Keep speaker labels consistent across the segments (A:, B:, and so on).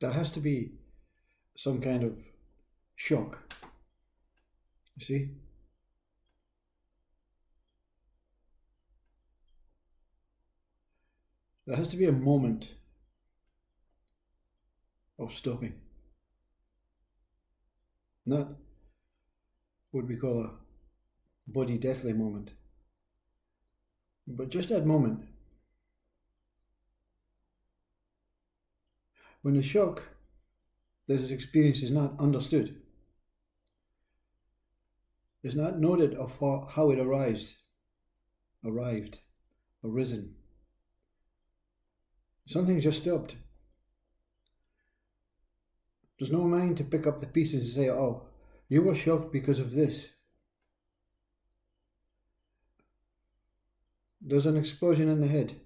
A: there has to be some kind of shock. You see? There has to be a moment of stopping. Not what we call a body deathly moment, but just that moment when the shock that is experienced is not understood, is not noted of how it arrived, arisen. Something just stopped. There's no mind to pick up the pieces and say, oh, you were shocked because of this. There's an explosion in the head.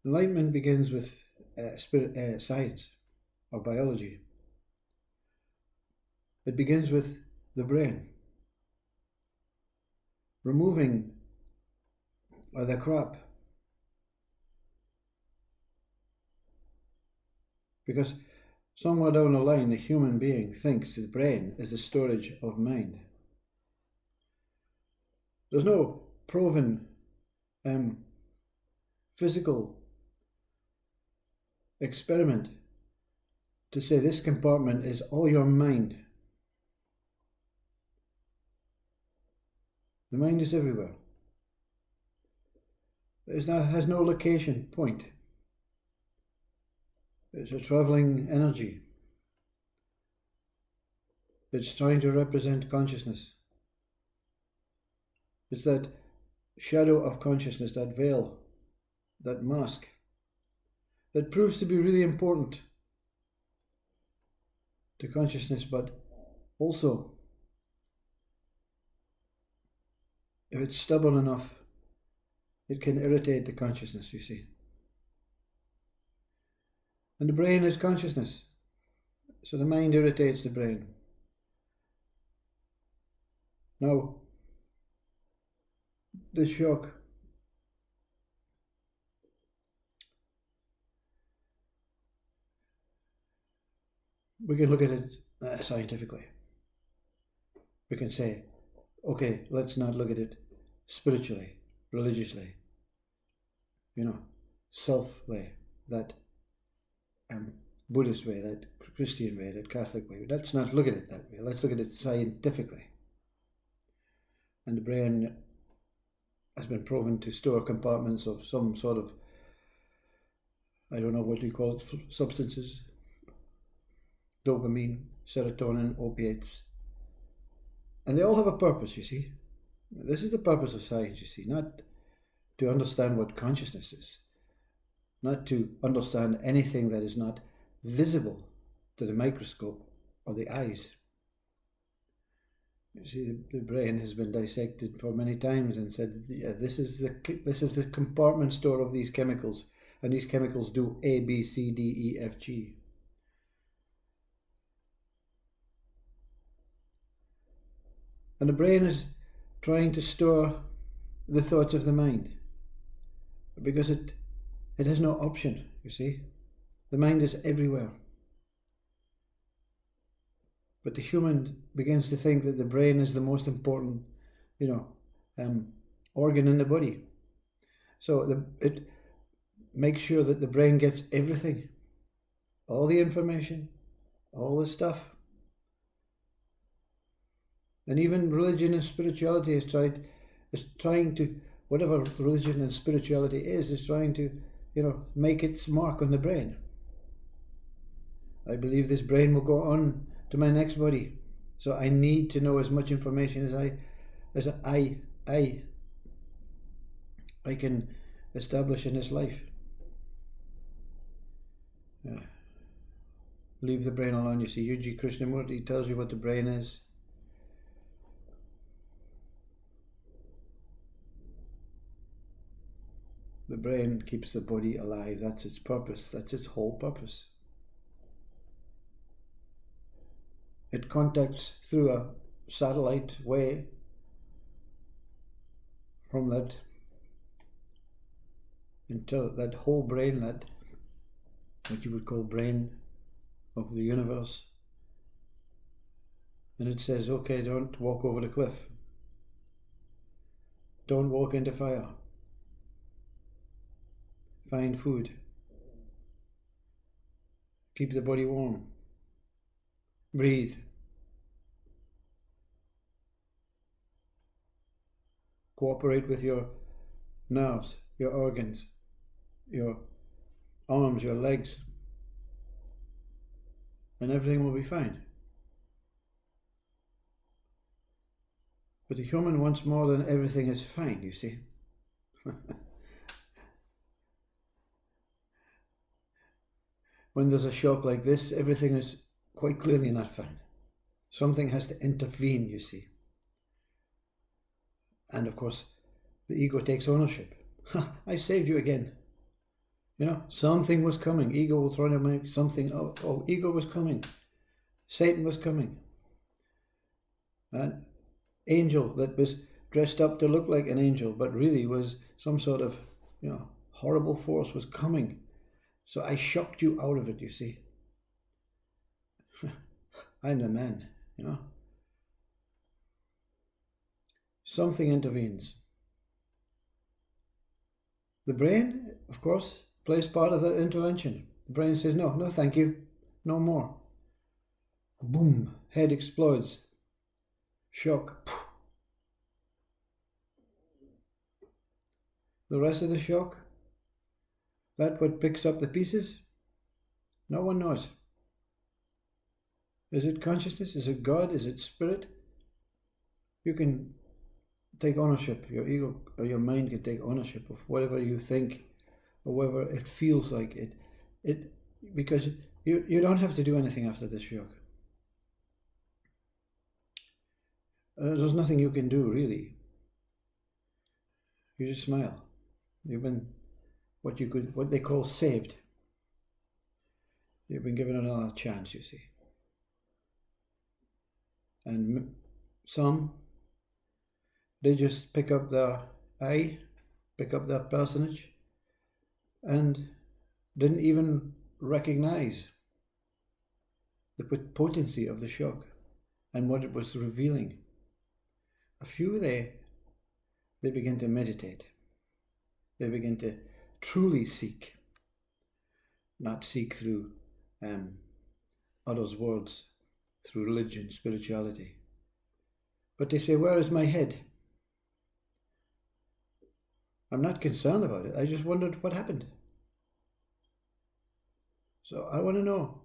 A: Enlightenment begins with science or biology. It begins with the brain. Removing the crap. Because somewhere down the line, the human being thinks his brain is the storage of mind. There's no proven physical experiment to say this compartment is all your mind. The mind is everywhere. It has no location point. It's a travelling energy. It's trying to represent consciousness. It's that shadow of consciousness, that veil, that mask, that proves to be really important to consciousness, but also, if it's stubborn enough, it can irritate the consciousness, you see. And the brain is consciousness, so the mind irritates the brain. Now, the shock we can look at it scientifically. We can say, okay, let's not look at it spiritually, religiously, self-way, that Buddhist way, that Christian way, that Catholic way. Let's not look at it that way. Let's look at it scientifically. And the brain has been proven to store compartments of some sort of, I don't know what you call it, substances, dopamine, serotonin, opiates. And they all have a purpose, you see. This is the purpose of science, you see, not to understand what consciousness is, not to understand anything that is not visible to the microscope or the eyes. You see, the brain has been dissected for many times and said, yeah, this is the compartment store of these chemicals, and these chemicals do A, B, C, D, E, F, G. And the brain is trying to store the thoughts of the mind because it has no option, you see. The mind is everywhere. But the human begins to think that the brain is the most important, organ in the body. So it makes sure that the brain gets everything, all the information, all the stuff. And even religion and spirituality is trying to, whatever religion and spirituality is trying to, make its mark on the brain. I believe this brain will go on to my next body, so I need to know as much information as I can establish in this life. Leave the brain alone. You see, U.G. Krishnamurti tells you what the brain is. The brain keeps the body alive. That's its purpose. That's its whole purpose. It contacts through a satellite way from that whole brain, that what you would call brain of the universe, and it says, okay, don't walk over the cliff, don't walk into fire, find food, keep the body warm, breathe, cooperate with your nerves, your organs, your arms, your legs, and everything will be fine. But the human wants more than everything is fine, you see. When there's a shock like this, everything is quite clearly not fine. Something has to intervene, you see. And of course, the ego takes ownership. I saved you again. You know, something was coming. Ego will try to make something out. Oh, ego was coming. Satan was coming. An angel that was dressed up to look like an angel, but really was some sort of, horrible force was coming. So I shocked you out of it, you see. I'm the man, Something intervenes. The brain, of course, plays part of that intervention. The brain says, no, thank you, no more. Boom, head explodes. Shock. The rest of the shock, that what picks up the pieces, no one knows. Is it consciousness? Is it God? Is it spirit? You can take ownership. Your ego or your mind can take ownership of whatever you think or whatever it feels like. Because you don't have to do anything after this shock. There's nothing you can do, really. You just smile. You've been what they call saved. You've been given another chance, you see. And some, they just pick up their I, pick up their personage, and didn't even recognize the potency of the shock and what it was revealing. A few, they begin to meditate. They begin to truly seek, not seek through others' words, through religion, spirituality. But they say, where is my head? I'm not concerned about it. I just wondered what happened. So I want to know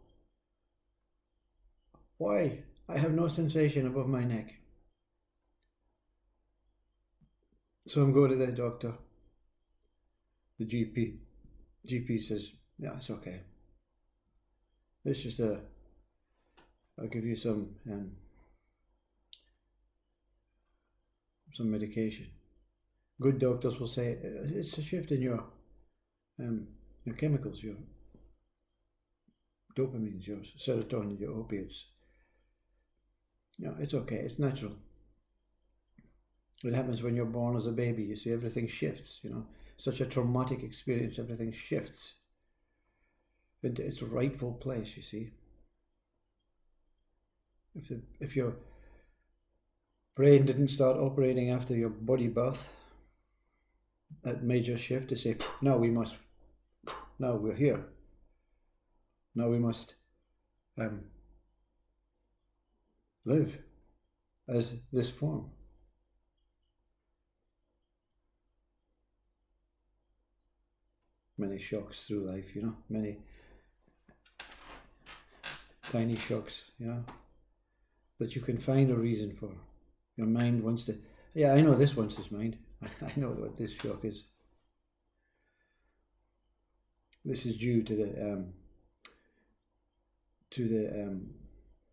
A: why I have no sensation above my neck. So I'm going to the doctor, the GP. GP says, yeah, it's okay. It's just I'll give you some medication. Good doctors will say it's a shift in your chemicals, your dopamines, your serotonin, your opiates. It's okay. It's natural. It happens when you're born as a baby. You see, everything shifts. Such a traumatic experience. Everything shifts into its rightful place. You see. If your brain didn't start operating after your body birth, that major shift to say, now we're here. Now we must live as this form. Many shocks through life, many tiny shocks, that you can find a reason for. Your mind wants to, I know this wants his mind. I know what this shock is. This is due to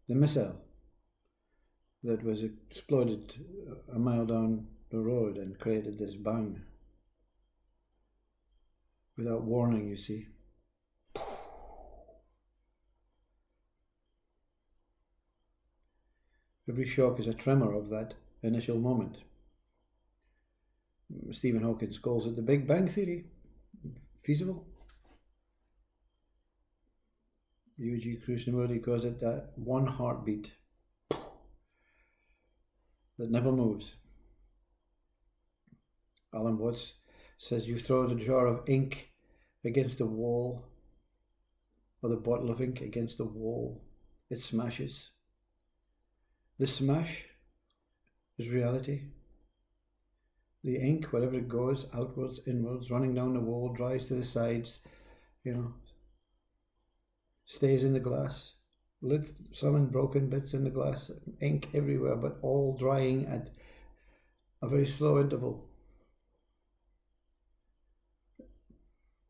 A: the missile that was exploded a mile down the road and created this bang. Without warning, you see. Every shock is a tremor of that initial moment. Stephen Hawking calls it the Big Bang Theory. Feasible? U.G. Krishnamurti calls it that one heartbeat that never moves. Alan Watts says you throw the jar of ink against the wall, or the bottle of ink against the wall, it smashes. The smash is reality. The ink, wherever it goes, outwards, inwards, running down the wall, dries to the sides, stays in the glass. Some in broken bits in the glass, ink everywhere, but all drying at a very slow interval.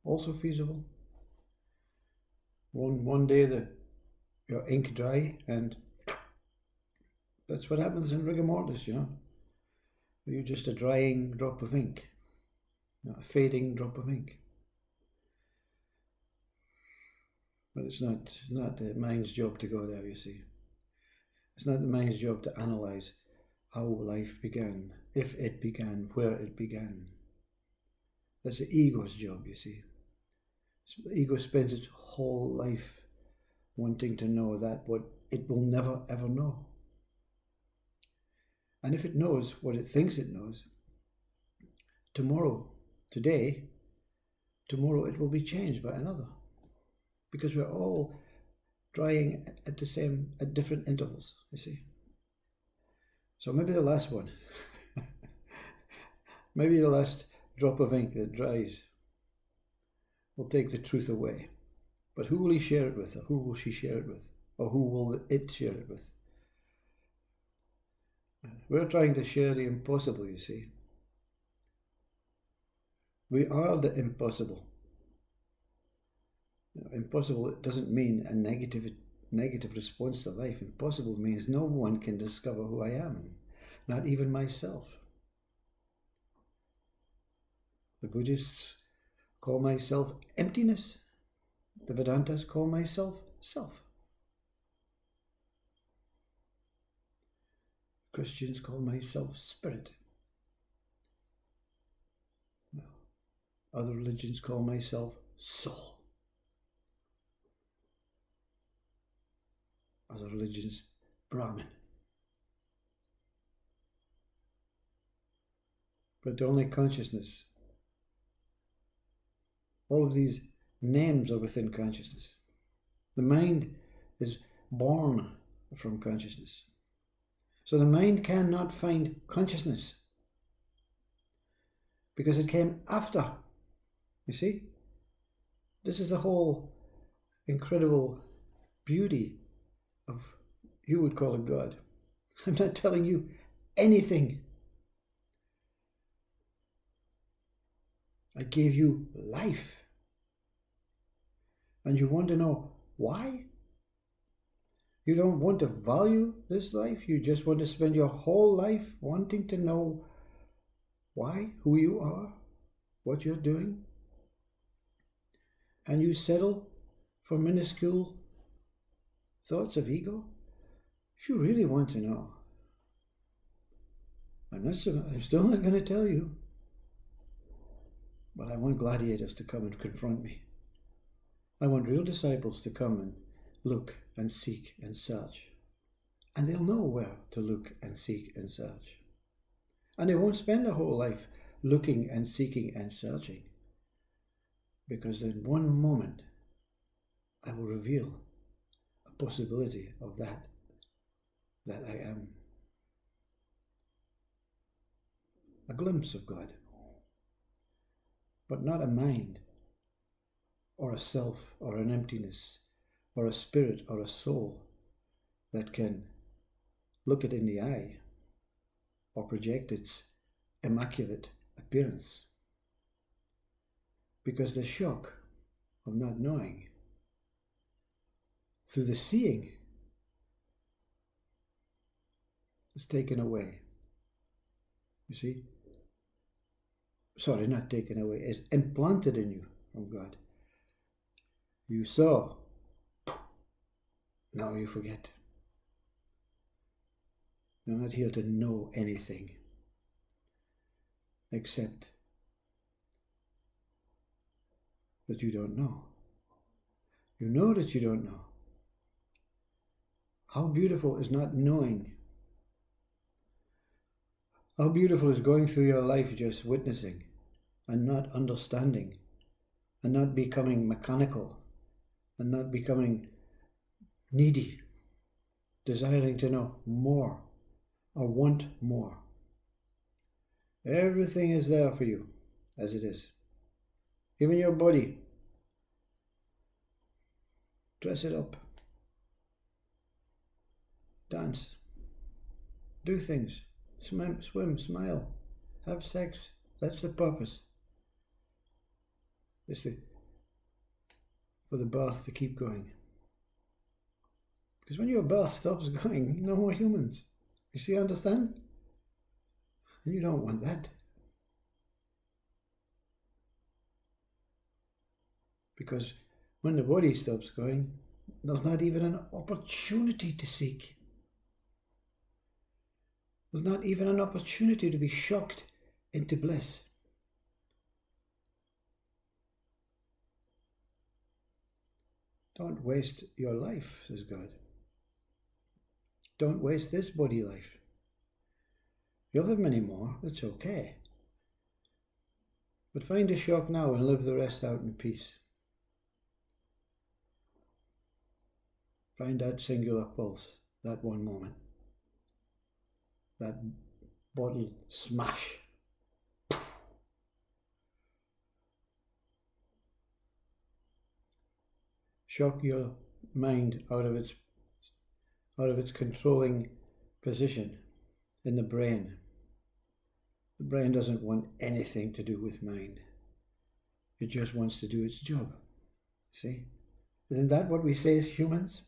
A: Also feasible. One day your ink dry, and that's what happens in rigor mortis, You're just a drying drop of ink, a fading drop of ink. But it's not the mind's job to go there, you see. It's not the mind's job to analyze how life began, if it began, where it began. That's the ego's job, you see. The ego spends its whole life wanting to know that what it will never ever know. And if it knows what it thinks it knows, tomorrow it will be changed by another. Because we're all drying at different intervals, you see. So maybe the last one, maybe the last drop of ink that dries will take the truth away. But who will he share it with, or who will she share it with, or who will it share it with? We're trying to share the impossible, you see. We are the impossible. Impossible, it doesn't mean a negative response to life. Impossible means no one can discover who I am, not even myself. The Buddhists call myself emptiness. The Vedantas call myself self. Christians call myself spirit. Other religions call myself soul. Other religions, Brahman. But only consciousness. All of these names are within consciousness. The mind is born from consciousness. So the mind cannot find consciousness because it came after. You see? This is the whole incredible beauty of, you would call it God. I'm not telling you anything. I gave you life. And you want to know why? You don't want to value this life. You just want to spend your whole life wanting to know why, who you are, what you're doing. And you settle for minuscule thoughts of ego. If you really want to know, I'm still not going to tell you. But I want gladiators to come and confront me. I want real disciples to come and look and seek and search. And they'll know where to look and seek and search. And they won't spend their whole life looking and seeking and searching. Because in one moment, I will reveal a possibility of that I am. A glimpse of God. But not a mind, or a self, or an emptiness, or a spirit, or a soul that can look it in the eye or project its immaculate appearance. Because the shock of not knowing through the seeing is taken away. You see? Sorry, not taken away, is implanted in you from God. You saw, now you forget. You're not here to know anything except that you don't know. You know that you don't know. How beautiful is not knowing? How beautiful is going through your life just witnessing and not understanding and not becoming mechanical and not becoming needy, desiring to know more or want more. Everything is there for you as it is. Even your body. Dress it up. Dance. Do things. Swim, smile. Have sex. That's the purpose. It's for the birth to keep going. Because when your birth stops going, no more humans. You see, understand? And you don't want that. Because when the body stops going, there's not even an opportunity to seek. There's not even an opportunity to be shocked into bliss. Don't waste your life, says God. Don't waste this body life. You'll have many more, it's okay. But find a shock now and live the rest out in peace. Find that singular pulse, that one moment. That bottle smash. Shock your mind out of its controlling position in the brain. The brain doesn't want anything to do with mind. It just wants to do its job. See? Isn't that what we say as humans?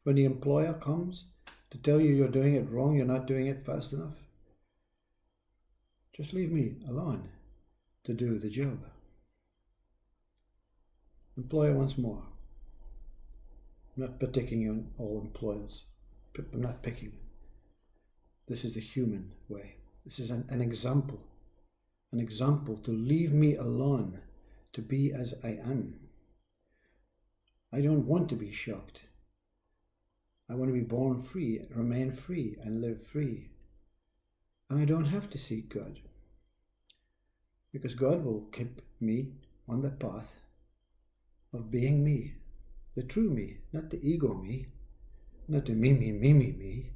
A: When the employer comes to tell you you're doing it wrong, you're not doing it fast enough, just leave me alone to do the job. Employer once more. I'm not picking on all employers. I'm not picking. This is the human way. This is an example. An example to leave me alone, to be as I am. I don't want to be shocked. I want to be born free, remain free, and live free. And I don't have to seek God. Because God will keep me on the path of being me. The true me, not the ego me. Not the me.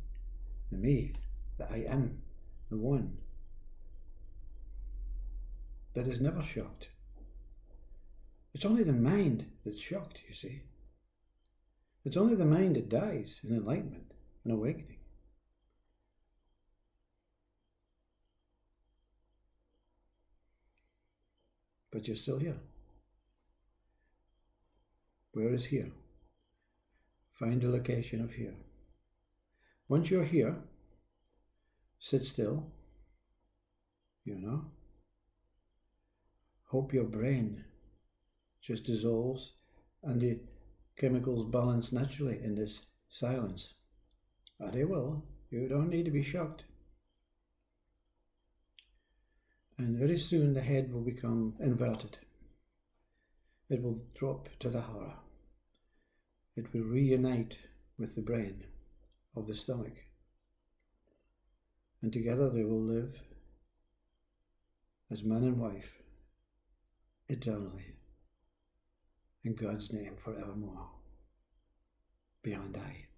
A: The me, that I am, the one that is never shocked. It's only the mind that's shocked, you see. It's only the mind that dies in enlightenment and awakening. But you're still here. Where is here? Find a location of here. Once you're here, sit still, Hope your brain just dissolves and the chemicals balance naturally in this silence. They will. You don't need to be shocked. And very soon the head will become inverted. It will drop to the hara. It will reunite with the brain of the stomach. And together they will live as man and wife eternally in God's name forevermore. Beyond I.